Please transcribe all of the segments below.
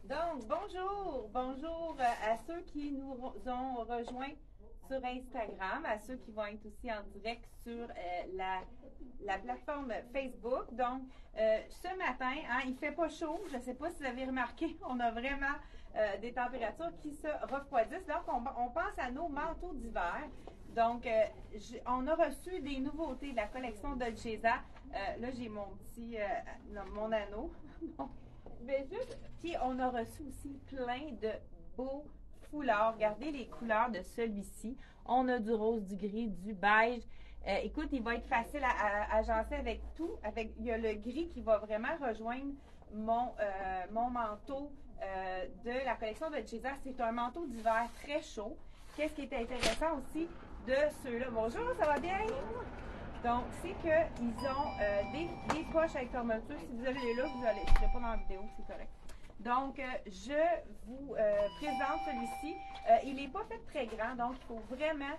Donc, bonjour à ceux qui nous ont rejoints sur Instagram, à ceux qui vont être aussi en direct sur la plateforme Facebook. Donc, ce matin, hein, il fait pas chaud. Je ne sais pas si vous avez remarqué, on a vraiment des températures qui se refroidissent. Donc, on pense à nos manteaux d'hiver. Donc, on a reçu des nouveautés de la collection Dolcezza. Là, j'ai mon anneau. Mais juste, puis on a reçu aussi plein de beaux foulards. Regardez les couleurs de celui-ci. On a du rose, du gris, du beige. Écoute, il va être facile à agencer avec tout. Il y a le gris qui va vraiment rejoindre mon manteau de la collection de Dolcezza. C'est un manteau d'hiver très chaud. Qu'est-ce qui est intéressant aussi de ceux-là? Bonjour, ça va bien? Donc, c'est qu'ils ont des poches avec fermeture. Si vous allez les là, vous allez. Je ne serai pas dans la vidéo, c'est correct. Donc, je vous présente celui-ci. Il n'est pas fait très grand, donc il faut vraiment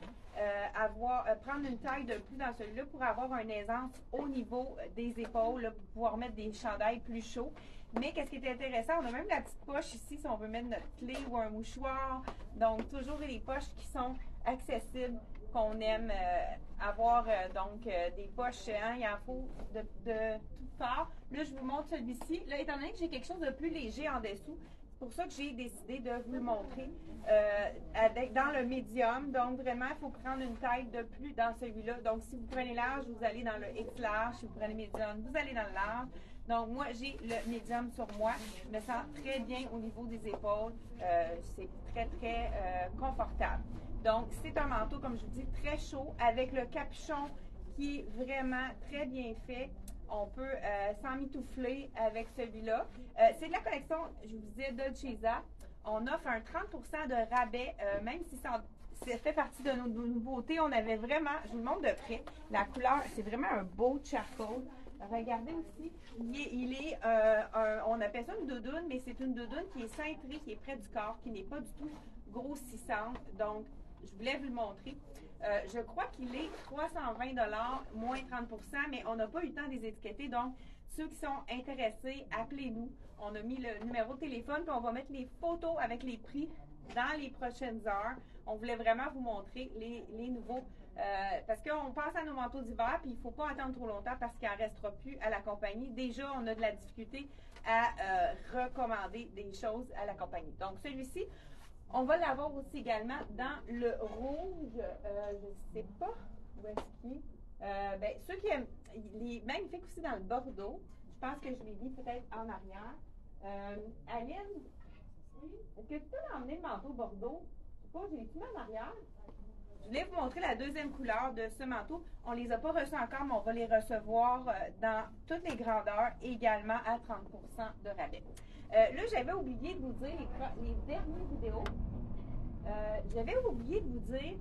prendre une taille de plus dans celui-là pour avoir une aisance au niveau des épaules, là, pour pouvoir mettre des chandails plus chauds. Mais qu'est-ce qui est intéressant, on a même la petite poche ici si on veut mettre notre clé ou un mouchoir. Donc, toujours des poches qui sont accessibles, qu'on aime avoir des poches, hein, il en faut de toutes parts. Là, je vous montre celui-ci. Là, étant donné que j'ai quelque chose de plus léger en dessous, c'est pour ça que j'ai décidé de vous le montrer dans le médium. Donc, vraiment, il faut prendre une taille de plus dans celui-là. Donc, si vous prenez large, vous allez dans le X large. Si vous prenez médium, vous allez dans le large. Donc, moi, j'ai le médium sur moi. Je me sens très bien au niveau des épaules. C'est très, très confortable. Donc, c'est un manteau, comme je vous dis, très chaud, avec le capuchon qui est vraiment très bien fait. On peut s'emmitoufler avec celui-là. C'est de la collection, je vous disais, Dolcezza. On offre un 30% de rabais, même si ça fait partie de nos nouveautés. On avait vraiment, je vous le montre de près, la couleur, c'est vraiment un beau charcoal. Regardez aussi, on appelle ça une doudoune, mais c'est une doudoune qui est cintrée, qui est près du corps, qui n'est pas du tout grossissante. Donc, je voulais vous le montrer. Je crois qu'il est 320 moins 30 mais on n'a pas eu le temps de les étiqueter. Donc, ceux qui sont intéressés, appelez-nous. On a mis le numéro de téléphone, puis on va mettre les photos avec les prix dans les prochaines heures. On voulait vraiment vous montrer les nouveaux. Parce qu'on pense à nos manteaux d'hiver, puis il ne faut pas attendre trop longtemps parce qu'il n'en restera plus à la compagnie. Déjà, on a de la difficulté à recommander des choses à la compagnie. Donc, celui-ci, on va l'avoir aussi également dans le rouge. Je ne sais pas où est-ce qu'il est. Ceux qui aiment, il est magnifique aussi dans le bordeaux. Je pense que je l'ai mis peut-être en arrière. Aline, oui? Est-ce que tu peux m'emmener le manteau bordeaux? Je sais pas, j'ai tout mis en arrière. Je voulais vous montrer la deuxième couleur de ce manteau. On ne les a pas reçus encore, mais on va les recevoir dans toutes les grandeurs, également à 30% de rabais. Là, j'avais oublié de vous dire les dernières vidéos. J'avais oublié de vous dire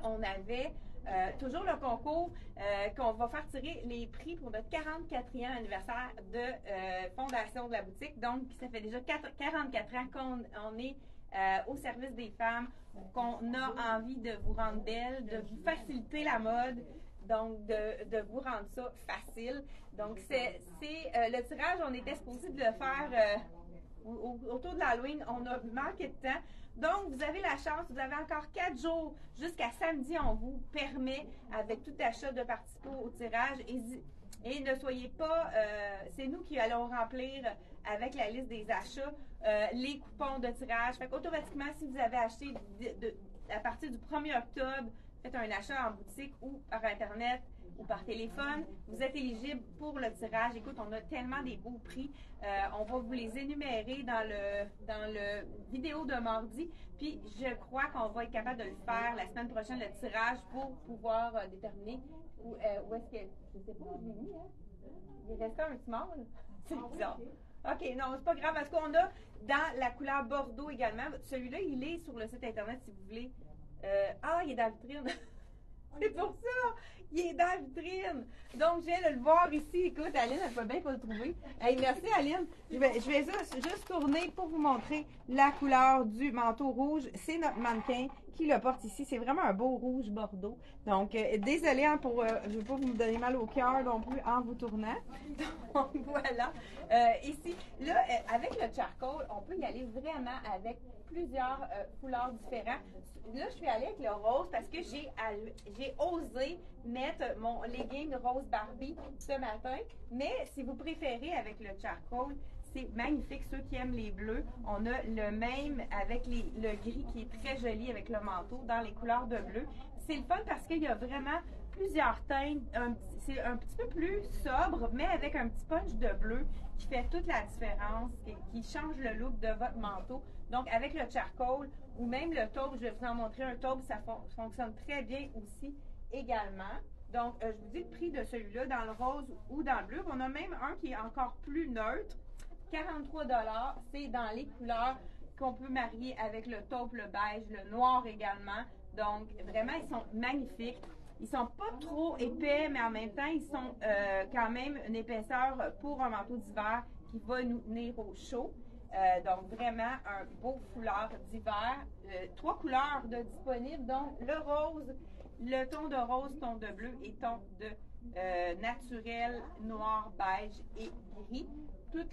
qu'on avait toujours le concours qu'on va faire tirer les prix pour notre 44e anniversaire de fondation de la boutique. Donc, ça fait déjà 44 ans qu'on est au service des femmes, qu'on a envie de vous rendre belle, de vous faciliter la mode. Donc, de vous rendre ça facile. Donc, c'est le tirage, on était supposé de le faire autour de l'Halloween. On a manqué de temps. Donc, vous avez la chance, vous avez encore 4 jours jusqu'à samedi. On vous permet, avec tout achat, de participer au tirage. Et ne soyez pas, c'est nous qui allons remplir avec la liste des achats les coupons de tirage. Fait qu'automatiquement, si vous avez acheté à partir du 1er octobre, faites un achat en boutique ou par Internet ou par téléphone, vous êtes éligible pour le tirage. Écoute, on a tellement des beaux prix. On va vous les énumérer dans le vidéo de mardi. Puis, je crois qu'on va être capable de le faire la semaine prochaine, le tirage, pour pouvoir déterminer où est-ce que... Je sais pas où je l'ai mis, hein? Il est resté un small. C'est bizarre. OK, non, c'est pas grave, parce qu'on a dans la couleur bordeaux également. Celui-là, il est sur le site Internet, si vous voulez. Il est dans la vitrine. C'est pour ça! Il est dans la vitrine. Donc, je viens de le voir ici. Écoute, Aline, elle ne peut bien pas le trouver. Hey, merci, Aline. Je vais juste tourner pour vous montrer la couleur du manteau rouge. C'est notre mannequin qui le porte ici. C'est vraiment un beau rouge bordeaux. Donc, désolée hein, je ne veux pas vous donner mal au cœur non plus en vous tournant. Donc, voilà. Ici, là, avec le charcoal, on peut y aller vraiment avec plusieurs couleurs différentes. Là, je suis allée avec le rose parce que j'ai osé mettre mon legging rose Barbie ce matin. Mais si vous préférez avec le charcoal, c'est magnifique. Ceux qui aiment les bleus, on a le même avec le gris qui est très joli avec le manteau dans les couleurs de bleu. C'est le fun parce qu'il y a vraiment plusieurs teintes. C'est un petit peu plus sobre, mais avec un petit punch de bleu qui fait toute la différence, qui change le look de votre manteau. Donc, avec le charcoal ou même le taupe, je vais vous en montrer un taupe, ça fonctionne très bien aussi également. Donc, je vous dis le prix de celui-là dans le rose ou dans le bleu. On a même un qui est encore plus neutre. 43 $, c'est dans les couleurs qu'on peut marier avec le taupe, le beige, le noir également. Donc, vraiment, ils sont magnifiques. Ils sont pas trop épais, mais en même temps, ils sont quand même une épaisseur pour un manteau d'hiver qui va nous tenir au chaud. Donc, vraiment, un beau foulard d'hiver. 3 couleurs de disponibles, donc le rose, le ton de rose, ton de bleu et ton de naturel, noir, beige et gris. Toutes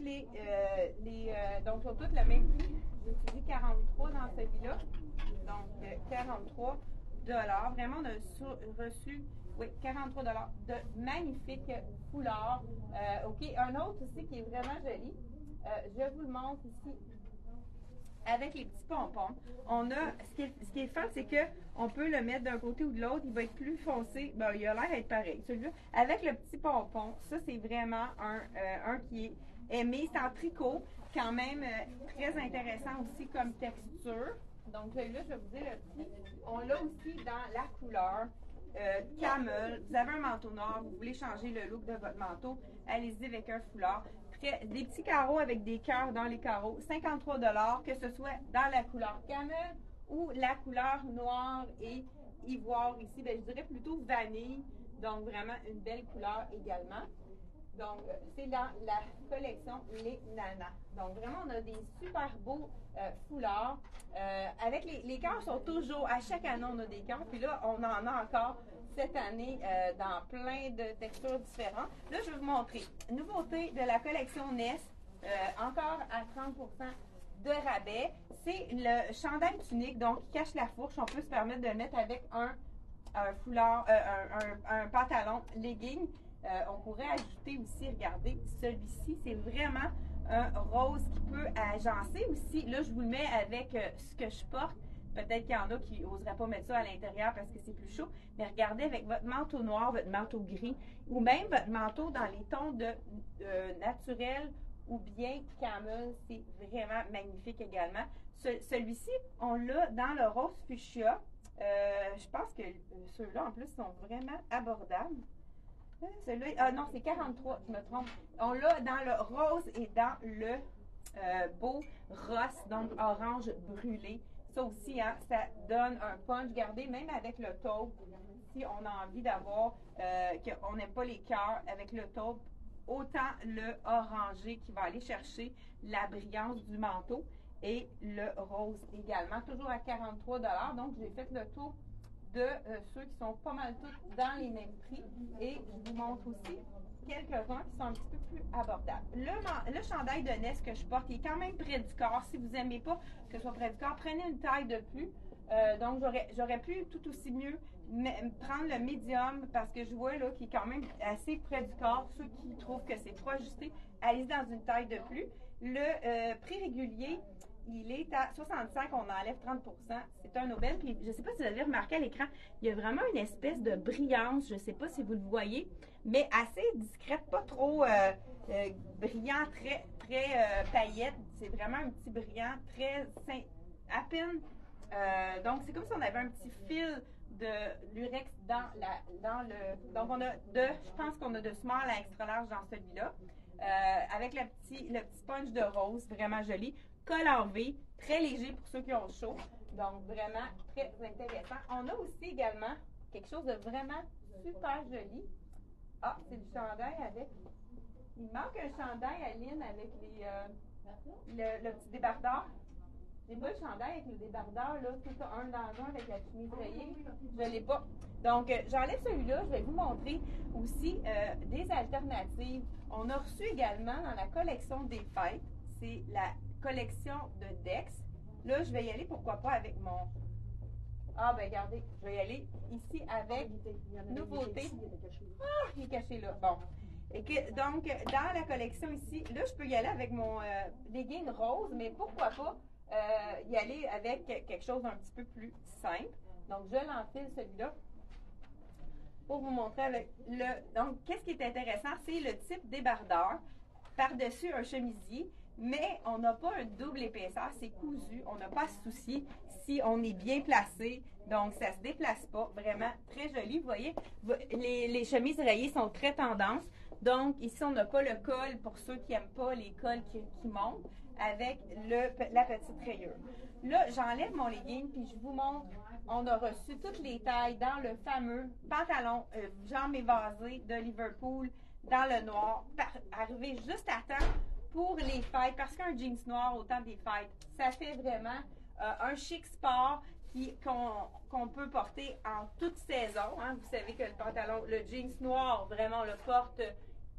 donc, sont toutes le même prix. J'ai utilisé 43 dans celui-là. Donc, 43 $. Vraiment, on a reçu, oui, 43 $ de magnifiques foulards. OK, un autre aussi qui est vraiment joli. Je vous le montre ici. Avec les petits pompons, on a, ce qui est fun, c'est qu'on peut le mettre d'un côté ou de l'autre, il va être plus foncé, ben, il a l'air d'être pareil. Celui-là, avec le petit pompon, ça c'est vraiment un qui est aimé, c'est en tricot, quand même très intéressant aussi comme texture. Donc celui-là, je vais vous dire le prix. On l'a aussi dans la couleur camel. Vous avez un manteau noir, vous voulez changer le look de votre manteau, allez-y avec un foulard. Des petits carreaux avec des cœurs dans les carreaux, 53 $, que ce soit dans la couleur camel ou la couleur noire et ivoire ici, ben, je dirais plutôt vanille, donc vraiment une belle couleur également. Donc, c'est dans la collection Les Nanas. Donc, vraiment, on a des super beaux foulards. Avec les cœurs sont toujours, à chaque année, on a des cœurs. Puis là, on en a encore cette année dans plein de textures différentes. Là, je vais vous montrer. Nouveauté de la collection Ness, encore à 30% de rabais. C'est le chandail tunique, donc qui cache la fourche. On peut se permettre de le mettre avec un foulard, un pantalon legging. On pourrait ajouter aussi, regardez, celui-ci, c'est vraiment un rose qui peut agencer aussi. Là, je vous le mets avec ce que je porte. Peut-être qu'il y en a qui n'oseraient pas mettre ça à l'intérieur parce que c'est plus chaud. Mais regardez avec votre manteau noir, votre manteau gris, ou même votre manteau dans les tons de naturel ou bien camel, c'est vraiment magnifique également. Celui-ci, on l'a dans le rose fuchsia. Je pense que ceux-là, en plus, sont vraiment abordables. Celui-là, non, c'est 43, je me trompe. On l'a dans le rose et dans le beau rose, donc orange brûlé. Ça aussi, hein, ça donne un punch. Regardez, même avec le taupe, si on a envie d'avoir, qu'on n'aime pas les cœurs, avec le taupe, autant le orangé qui va aller chercher la brillance du manteau et le rose également, toujours à 43 $. Donc, j'ai fait le tour de ceux qui sont pas mal tous dans les mêmes prix. Et je vous montre aussi quelques-uns qui sont un petit peu plus abordables. Le chandail de Ness que je porte, il est quand même près du corps. Si vous n'aimez pas que ce soit près du corps, prenez une taille de plus. Donc, j'aurais pu tout aussi mieux prendre le médium parce que je vois là qu'il est quand même assez près du corps. Ceux qui trouvent que c'est trop ajusté, allez dans une taille de plus. Le prix régulier, il est à 65, on enlève 30%. C'est un Nobel. Puis je ne sais pas si vous avez remarqué à l'écran, il y a vraiment une espèce de brillance. Je ne sais pas si vous le voyez, mais assez discrète, pas trop brillant, très, très paillette. C'est vraiment un petit brillant, très à peine. Donc, c'est comme si on avait un petit fil de lurex dans le. Donc, on a je pense qu'on a de small à extra large dans celui-là. Avec le petit punch de rose, vraiment joli. Col en V, très léger pour ceux qui ont chaud. Donc, vraiment très intéressant. On a aussi également quelque chose de vraiment super joli. Ah, c'est du chandail avec... Il manque un chandail à Lynn avec le petit débardeur. J'ai pas le chandail avec le débardeur, là, tout ça, un dans un avec la chemise rayée. Je l'ai pas. Donc, j'enlève celui-là. Je vais vous montrer aussi des alternatives. On a reçu également dans la collection des fêtes, c'est la collection de Dex. Là, je vais y aller, pourquoi pas, avec mon... Ah, ben regardez, je vais y aller ici avec nouveauté. Ah, il est caché là. Bon. Et donc, dans la collection ici, là, je peux y aller avec mon legging rose, mais pourquoi pas y aller avec quelque chose d'un petit peu plus simple. Donc, je l'enfile celui-là pour vous montrer avec le... Donc, qu'est-ce qui est intéressant? C'est le type débardeur par-dessus un chemisier, mais on n'a pas un double épaisseur, c'est cousu. On n'a pas à se soucier si on est bien placé. Donc, ça ne se déplace pas. Vraiment très joli. Vous voyez, les chemises rayées sont très tendance. Donc, ici, on n'a pas le col pour ceux qui n'aiment pas les cols qui montent avec la petite rayure. Là, j'enlève mon legging puis je vous montre. On a reçu toutes les tailles dans le fameux pantalon jambes évasées de Liverpool dans le noir. Arrivé juste à temps pour les fêtes, parce qu'un jeans noir au temps des fêtes, ça fait vraiment un chic sport qu'on peut porter en toute saison. Hein. Vous savez que le pantalon, le jeans noir, vraiment, on le porte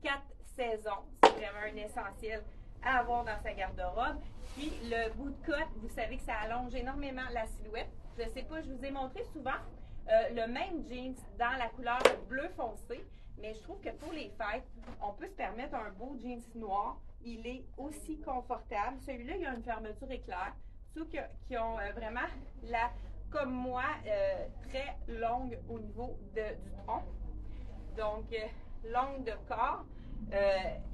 4 saisons. C'est vraiment un essentiel à avoir dans sa garde-robe. Puis le bout de cotte, vous savez que ça allonge énormément la silhouette. Je ne sais pas, je vous ai montré souvent le même jeans dans la couleur bleu foncé, mais je trouve que pour les fêtes, on peut se permettre un beau jeans noir. Il est aussi confortable. Celui-là, il a une fermeture éclair. Ceux qui ont vraiment, comme moi, très longue au niveau du tronc, donc longue de corps,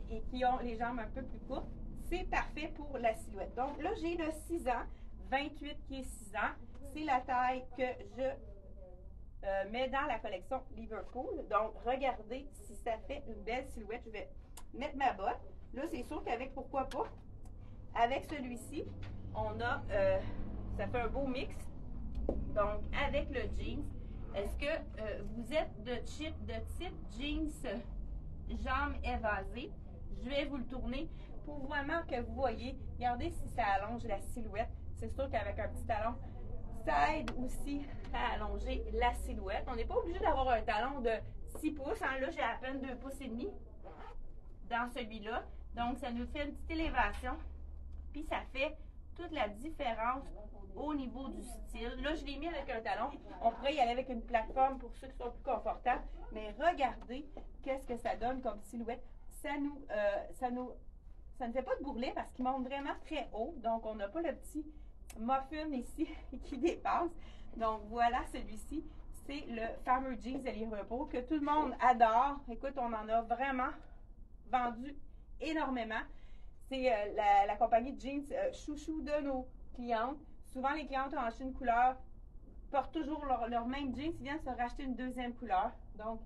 et qui ont les jambes un peu plus courtes, c'est parfait pour la silhouette. Donc là, j'ai le 6 ans, 28 qui est 6 ans. C'est la taille que je mets dans la collection Liverpool. Donc, regardez si ça fait une belle silhouette. Je vais mettre ma botte. Là, c'est sûr qu'avec, pourquoi pas, avec celui-ci, on a, ça fait un beau mix. Donc, avec le jeans, est-ce que vous êtes de type jeans jambes évasées? Je vais vous le tourner pour vraiment que vous voyez. Regardez si ça allonge la silhouette. C'est sûr qu'avec un petit talon, ça aide aussi à allonger la silhouette. On n'est pas obligé d'avoir un talon de 6 pouces. Hein. Là, j'ai à peine 2 pouces et demi dans celui-là. Donc, ça nous fait une petite élévation. Puis, ça fait toute la différence au niveau du style. Là, je l'ai mis avec un talon. On pourrait y aller avec une plateforme pour ceux qui sont plus confortables. Mais regardez qu'est-ce que ça donne comme silhouette. Ça ne fait pas de bourrelet parce qu'il monte vraiment très haut. Donc, on n'a pas le petit muffin ici qui dépasse. Donc, voilà celui-ci. C'est le Farmer Jeans de Liverpool que tout le monde adore. Écoute, on en a vraiment vendu énormément. C'est la compagnie de jeans chouchou de nos clientes. Souvent, les clientes ont acheté une couleur, portent toujours leur même jeans, ils viennent se racheter une deuxième couleur. Donc,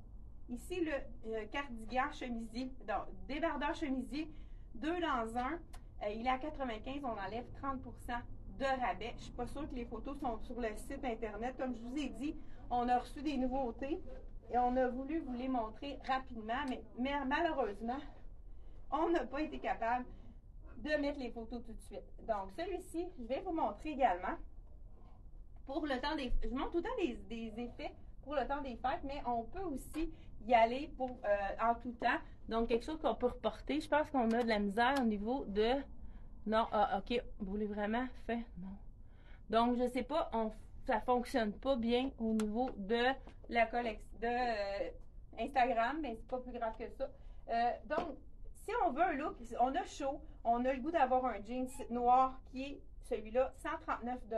ici, le cardigan chemisier, donc débardeur chemisier, 2 dans 1. Il est à 95, on enlève 30 de rabais. Je ne suis pas sûre que les photos sont sur le site Internet. Comme je vous ai dit, on a reçu des nouveautés et on a voulu vous les montrer rapidement, mais malheureusement, on n'a pas été capable de mettre les photos tout de suite. Donc, celui-ci, je vais vous montrer également. Pour le temps je montre tout le temps des effets pour le temps des fêtes, mais on peut aussi y aller en tout temps. Donc, quelque chose qu'on peut reporter. Je pense qu'on a de la misère au niveau de... Non, OK, vous voulez vraiment faire? Non. Donc, je ne sais pas, ça ne fonctionne pas bien au niveau de la collection de Instagram, mais c'est pas plus grave que ça. Donc, si on veut un look, on a chaud, on a le goût d'avoir un jeans noir qui est celui-là, 139 $.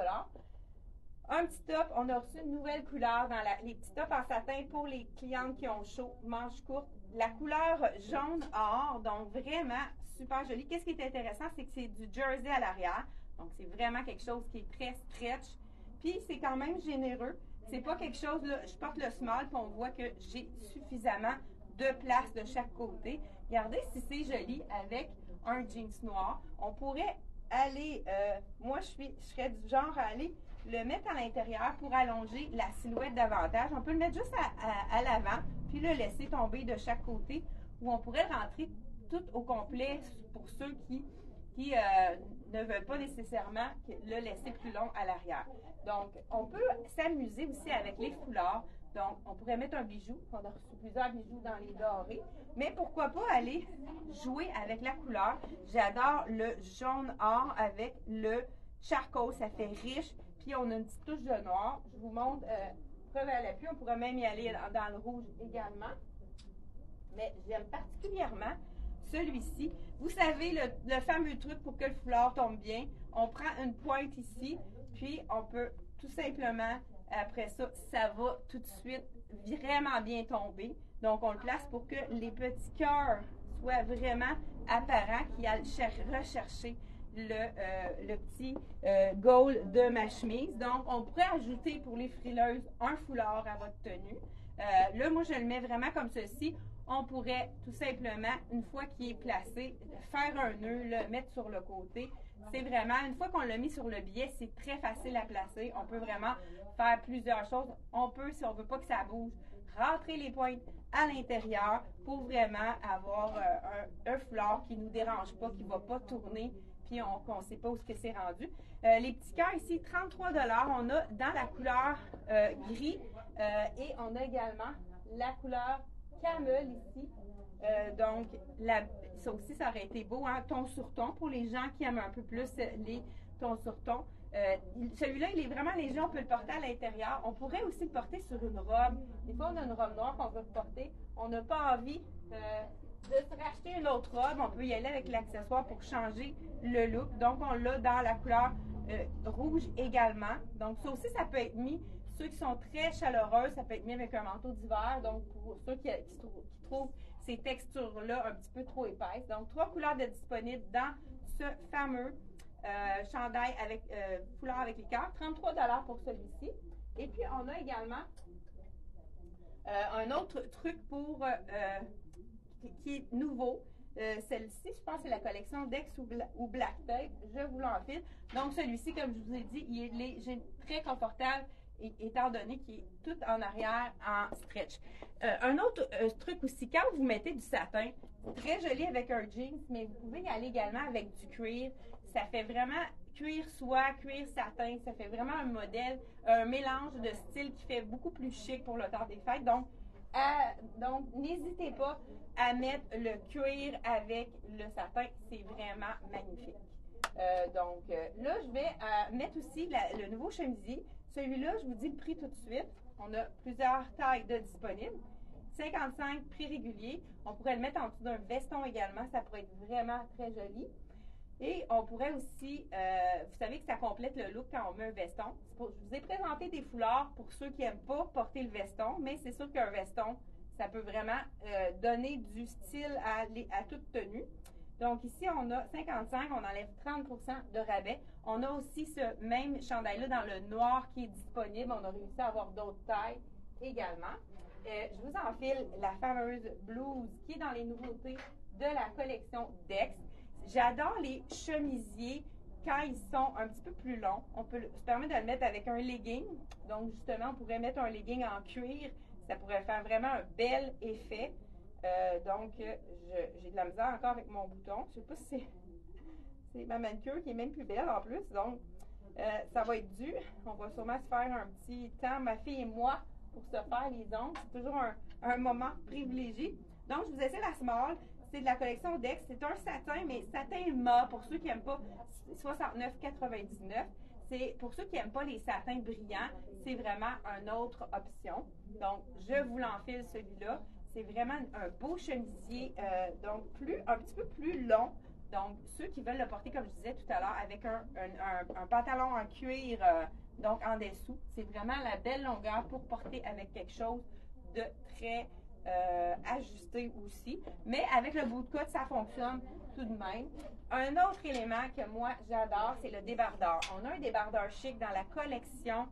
Un petit top, on a reçu une nouvelle couleur dans les petits tops en satin pour les clientes qui ont chaud, manches courtes. La couleur jaune or, donc vraiment super joli. Qu'est-ce qui est intéressant, c'est que c'est du jersey à l'arrière. Donc, c'est vraiment quelque chose qui est très stretch. Puis, c'est quand même généreux. C'est pas quelque chose, là, je porte le small, puis on voit que j'ai suffisamment de place de chaque côté. Regardez si c'est joli avec un jeans noir. On pourrait aller, moi, je serais du genre à aller le mettre à l'intérieur pour allonger la silhouette davantage. On peut le mettre juste à l'avant, puis le laisser tomber de chaque côté, ou on pourrait rentrer tout au complet pour ceux qui ne veulent pas nécessairement le laisser plus long à l'arrière. Donc, on peut s'amuser aussi avec les foulards. Donc, on pourrait mettre un bijou. On a reçu plusieurs bijoux dans les dorés. Mais pourquoi pas aller jouer avec la couleur. J'adore le jaune or avec le charcoal. Ça fait riche. Puis, on a une petite touche de noir. Je vous montre, preuve à l'appui. On pourrait même y aller dans le rouge également. Mais j'aime particulièrement celui-ci. Vous savez, le fameux truc pour que le foulard tombe bien. On prend une pointe ici, puis on peut tout simplement, après ça, ça va tout de suite vraiment bien tomber. Donc, on le place pour que les petits cœurs soient vraiment apparents, qui aillent rechercher le petit goal de ma chemise. Donc, on pourrait ajouter pour les frileuses un foulard à votre tenue. Là, moi, je le mets vraiment comme ceci. On pourrait tout simplement, une fois qu'il est placé, faire un nœud, le mettre sur le côté. C'est vraiment, une fois qu'on l'a mis sur le biais, c'est très facile à placer. On peut vraiment faire plusieurs choses. On peut, si on ne veut pas que ça bouge, rentrer les pointes à l'intérieur pour vraiment avoir un foulard qui ne nous dérange pas, qui ne va pas tourner, puis on ne sait pas où c'est rendu. Les petits cœurs ici, 33 $. On a dans la couleur gris et on a également la couleur camel ici. Donc, ça aussi, ça aurait été beau, hein? Ton sur ton pour les gens qui aiment un peu plus les tons sur ton. Celui-là, il est vraiment léger, on peut le porter à l'intérieur. On pourrait aussi le porter sur une robe. Des fois, on a une robe noire qu'on veut porter. On n'a pas envie de se racheter une autre robe. On peut y aller avec l'accessoire pour changer le look. Donc, on l'a dans la couleur rouge également. Donc, ça aussi, ça peut être mis. Ceux qui sont très chaleureux, ça peut être mis avec un manteau d'hiver. Donc, pour ceux qui trouvent ces textures-là un petit peu trop épaisses. Donc, 3 couleurs de disponibles dans ce fameux chandail avec foulard avec les cœurs. 33 $ pour celui-ci. Et puis, on a également un autre truc pour qui est nouveau. Celle-ci, je pense que c'est la collection Dex ou Black Tape. Je vous l'enfile. Donc, celui-ci, comme je vous ai dit, il est léger, très confortable, étant donné qu'il est tout en arrière en stretch. Un autre truc aussi, quand vous mettez du satin, très joli avec un jeans, mais vous pouvez y aller également avec du cuir. Ça fait vraiment cuir soie, cuir satin. Ça fait vraiment un modèle, un mélange de style qui fait beaucoup plus chic pour le temps des fêtes. Donc, n'hésitez pas à mettre le cuir avec le satin. C'est vraiment magnifique. Là, je vais mettre aussi le nouveau chemisier. Celui-là, je vous dis le prix tout de suite. On a plusieurs tailles de disponibles. 55 prix régulier. On pourrait le mettre en dessous d'un veston également. Ça pourrait être vraiment très joli. Et on pourrait aussi, vous savez que ça complète le look quand on met un veston. Je vous ai présenté des foulards pour ceux qui n'aiment pas porter le veston, mais c'est sûr qu'un veston, ça peut vraiment donner du style à toute tenue. Donc ici, on a 55, on enlève 30% de rabais. On a aussi ce même chandail-là dans le noir qui est disponible. On a réussi à avoir d'autres tailles également. Je vous enfile la fameuse blouse qui est dans les nouveautés de la collection Dex. J'adore les chemisiers quand ils sont un petit peu plus longs. On peut se permettre de le mettre avec un legging. Donc justement, on pourrait mettre un legging en cuir. Ça pourrait faire vraiment un bel effet. J'ai de la misère encore avec mon bouton. Je ne sais pas si c'est ma manucure qui est même plus belle en plus. Donc, ça va être dur. On va sûrement se faire un petit temps, ma fille et moi, pour se faire les ongles. C'est toujours un moment privilégié. Donc, je vous essaie la small. C'est de la collection Dex. C'est un satin, mais satin mat, pour ceux qui n'aiment pas, 69,99. C'est pour ceux qui n'aiment pas les satins brillants, c'est vraiment une autre option. Donc, je vous l'enfile celui-là. C'est vraiment un beau chemisier, donc un petit peu plus long. Donc, ceux qui veulent le porter, comme je disais tout à l'heure, avec un pantalon en cuir, donc en dessous, c'est vraiment la belle longueur pour porter avec quelque chose de très ajusté aussi. Mais avec le bout de coude, ça fonctionne tout de même. Un autre élément que moi, j'adore, c'est le débardeur. On a un débardeur chic dans la collection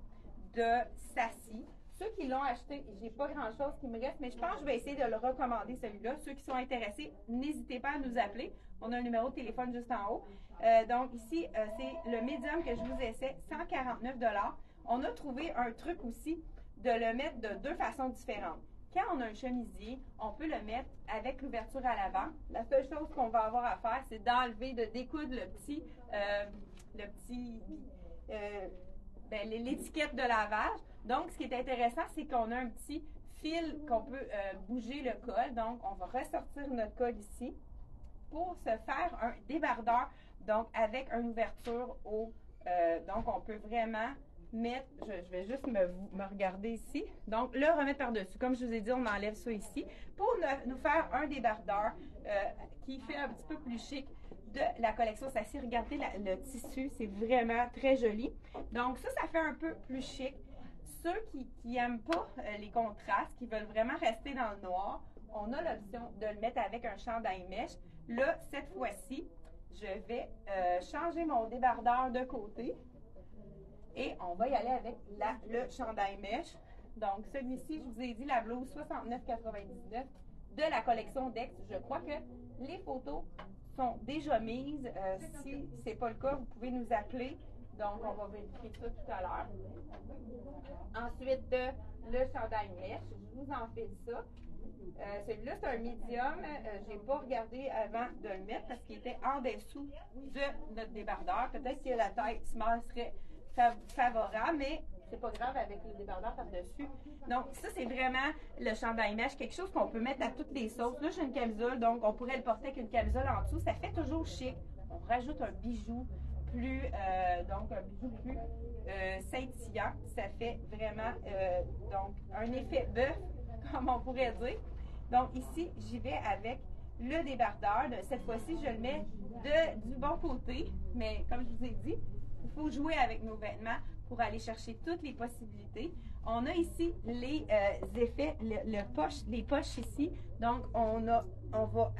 de Sassy. Ceux qui l'ont acheté, j'ai pas grand-chose qui me reste, mais je pense que je vais essayer de le recommander, celui-là. Ceux qui sont intéressés, n'hésitez pas à nous appeler. On a un numéro de téléphone juste en haut. Donc ici, c'est le médium que je vous essaie, 149 $. On a trouvé un truc aussi de le mettre de deux façons différentes. Quand on a un chemisier, on peut le mettre avec l'ouverture à l'avant. La seule chose qu'on va avoir à faire, c'est d'enlever, de découdre l'étiquette de lavage. Donc, ce qui est intéressant, c'est qu'on a un petit fil qu'on peut bouger le col. Donc, on va ressortir notre col ici pour se faire un débardeur, donc avec une ouverture au... donc, on peut vraiment mettre, je vais juste me regarder ici, donc le remettre par-dessus. Comme je vous ai dit, on enlève ça ici pour nous faire un débardeur qui fait un petit peu plus chic de la collection Sassy. Regardez le tissu, c'est vraiment très joli. Donc ça fait un peu plus chic. Ceux qui n'aiment pas les contrastes, qui veulent vraiment rester dans le noir, on a l'option de le mettre avec un chandail mèche. Là, cette fois-ci, je vais changer mon débardeur de côté. Et on va y aller avec le chandail mèche. Donc, celui-ci, je vous ai dit, la blouse 69,99 de la collection Dex. Je crois que les photos sont déjà mises. Si ce n'est pas le cas, vous pouvez nous appeler. Donc, on va vérifier ça tout à l'heure. Ensuite, le chandail mèche. Je vous en fais ça. Celui-là, c'est un médium. Je n'ai pas regardé avant de le mettre parce qu'il était en dessous de notre débardeur. Peut-être que la taille small serait favorable, mais c'est pas grave avec le débardeur par-dessus. Donc, ça, c'est vraiment le chandail mèche, quelque chose qu'on peut mettre à toutes les sauces. Là, j'ai une camisole, donc on pourrait le porter avec une camisole en dessous. Ça fait toujours chic. On rajoute un bijou plus, scintillant. Ça fait vraiment, donc, un effet bœuf, comme on pourrait dire. Donc, ici, j'y vais avec le débardeur. Cette fois-ci, je le mets du bon côté, mais comme je vous ai dit, il faut jouer avec nos vêtements pour aller chercher toutes les possibilités. On a ici les effets, les poches ici. Donc, on va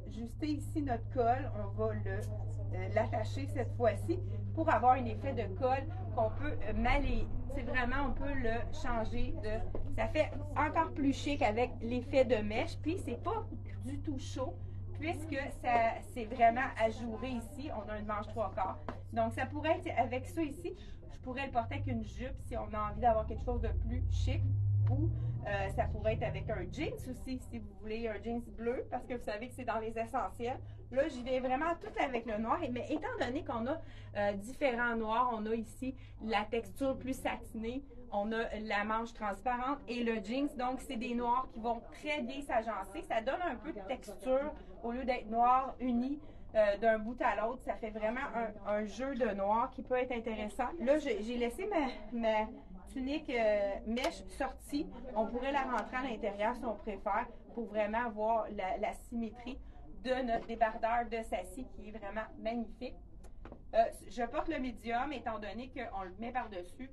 ajuster ici notre col. On va l'attacher cette fois-ci pour avoir un effet de col qu'on peut mêler. C'est vraiment, on peut le changer. Ça fait encore plus chic avec l'effet de mèche. Puis, c'est pas du tout chaud puisque c'est vraiment ajouré ici. On a une manche 3/4. Donc, ça pourrait être avec ça ici. Je pourrais le porter avec une jupe si on a envie d'avoir quelque chose de plus chic. Ou ça pourrait être avec un jeans aussi, si vous voulez un jeans bleu, parce que vous savez que c'est dans les essentiels. Là, j'y vais vraiment tout avec le noir. Mais étant donné qu'on a différents noirs, on a ici la texture plus satinée, on a la manche transparente et le jeans. Donc, c'est des noirs qui vont très bien s'agencer. Ça donne un peu de texture au lieu d'être noir uni. D'un bout à l'autre, ça fait vraiment un jeu de noir qui peut être intéressant. Là, j'ai laissé ma tunique mèche sortie. On pourrait la rentrer à l'intérieur si on préfère pour vraiment avoir la symétrie de notre débardeur de Sassy qui est vraiment magnifique. Je porte le médium étant donné qu'on le met par-dessus.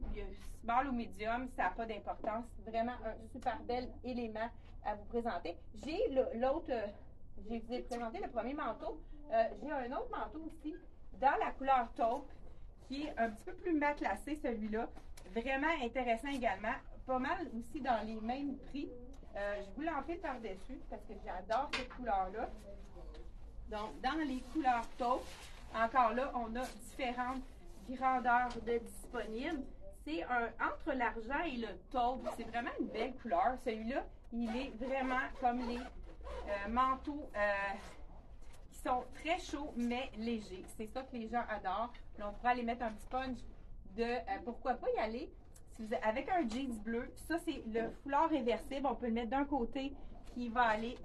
Small ou médium, ça n'a pas d'importance. Vraiment un super bel élément à vous présenter. J'ai l'autre, je vous ai présenté le premier manteau. J'ai un autre manteau aussi dans la couleur taupe qui est un petit peu plus matelassé celui-là. Vraiment intéressant également. Pas mal aussi dans les mêmes prix. Je vous l'enfile par-dessus parce que j'adore cette couleur-là. Donc, dans les couleurs taupe, encore là, on a différentes grandeurs de disponibles. C'est entre l'argent et le taupe. C'est vraiment une belle couleur. Celui-là, il est vraiment comme les manteaux qui sont très chauds mais légers. C'est ça que les gens adorent. Là, on pourra aller mettre un petit punch de pourquoi pas y aller avec un jeans bleu. Ça, c'est le foulard réversible. On peut le mettre d'un côté qui va aller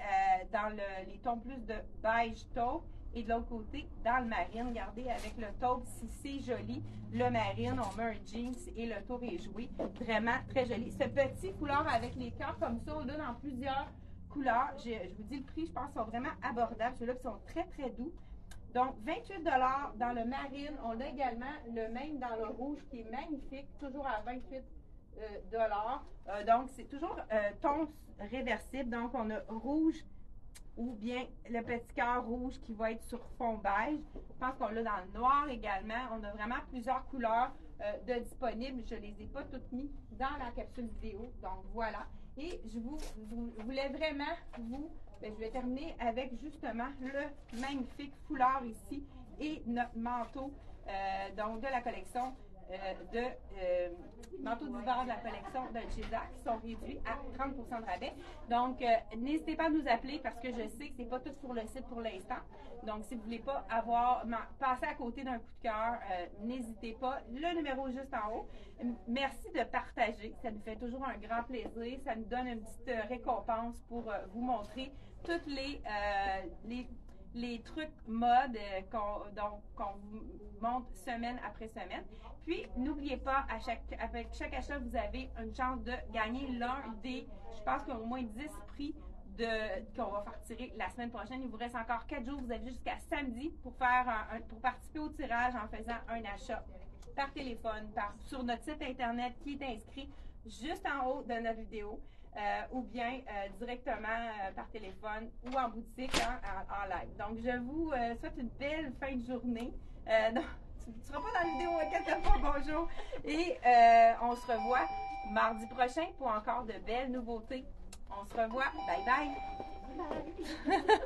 dans les tons plus de beige taupe et de l'autre côté dans le marine. Regardez, avec le taupe, si c'est joli, le marine, on met un jeans et le tour est joué. Vraiment très joli. Ce petit foulard avec les cœurs comme ça, on le donne en plusieurs couleurs. Je vous dis le prix, je pense, sont vraiment abordables. Ceux-là sont très, très doux. Donc, 28 $ dans le marine. On a également le même dans le rouge qui est magnifique, toujours à 28 $. Donc, c'est toujours ton réversible. Donc, on a rouge ou bien le petit cœur rouge qui va être sur fond beige. Je pense qu'on l'a dans le noir également. On a vraiment plusieurs couleurs de disponibles. Je ne les ai pas toutes mises dans la capsule vidéo. Donc voilà. Et je voulais vraiment je vais terminer avec justement le magnifique foulard ici et notre manteau donc de la collection manteaux d'hiver de la collection de César qui sont réduits à 30 de rabais. Donc, n'hésitez pas à nous appeler parce que je sais que c'est pas tout sur le site pour l'instant. Donc, si vous voulez pas passer à côté d'un coup de cœur, n'hésitez pas. Le numéro est juste en haut. Merci de partager. Ça nous fait toujours un grand plaisir. Ça nous donne une petite récompense pour vous montrer toutes les trucs mode qu'on vous montre semaine après semaine. Puis, n'oubliez pas, avec chaque achat, vous avez une chance de gagner l'un des, je pense qu'il y a au moins 10 prix qu'on va faire tirer la semaine prochaine. Il vous reste encore 4 jours. Vous avez jusqu'à samedi pour participer au tirage en faisant un achat par téléphone, sur notre site Internet qui est inscrit juste en haut de notre vidéo. Ou bien directement par téléphone ou en boutique en live. Donc, je vous souhaite une belle fin de journée. Non, tu ne seras pas dans la vidéo, inquiète pas, bonjour. Et on se revoit mardi prochain pour encore de belles nouveautés. On se revoit. Bye bye.